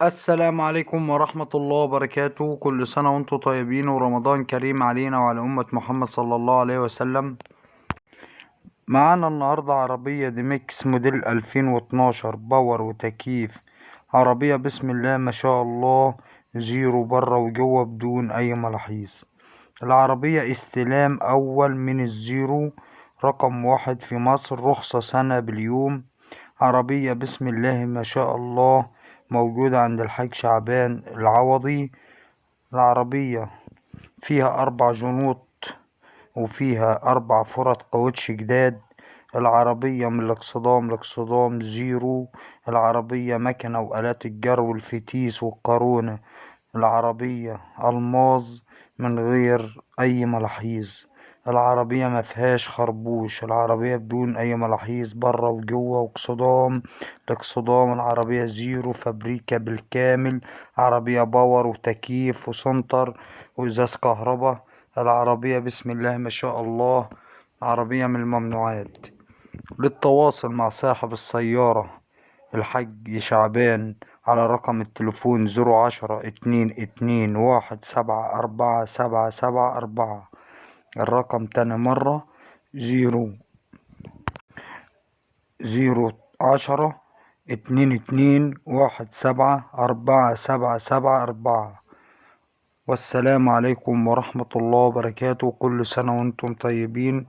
السلام عليكم ورحمة الله وبركاته. كل سنة وانتم طيبين ورمضان كريم علينا وعلى أمة محمد صلى الله عليه وسلم. معانا النهاردة عربية دي ميكس موديل 2012 باور وتكييف. عربية بسم الله ما شاء الله، زيرو برا وجوه بدون أي ملاحظ. العربية استلام أول من الزيرو، رقم واحد في مصر، رخصة سنة باليوم. عربية بسم الله ما شاء الله، موجودة عند الحاج شعبان العوضي. العربية فيها 4 جنوط وفيها 4 فرد كاوتش جداد. العربية من الاكسدام لاكسدام زيرو. العربية مكنة وآلات الجرو والفتيس والقارونة. العربية ألماظ من غير أي ملاحظ. العربية مفيهاش خربوش. العربية بدون أي ملاحظ برا وجوه واكسدام لاكسدام. العربية زيرو فابريكا بالكامل. عربية باور وتكييف وسنتر وإزاز كهربا. العربية بسم الله ما شاء الله، عربية من الممنوعات. للتواصل مع صاحب السيارة الحاج شعبان على رقم التليفون 010 22 1 7 4 7 7 4. الرقم تاني مرة 0 10 22 1 7 4 7 7 4. والسلام عليكم ورحمة الله وبركاته. كل سنة وانتم طيبين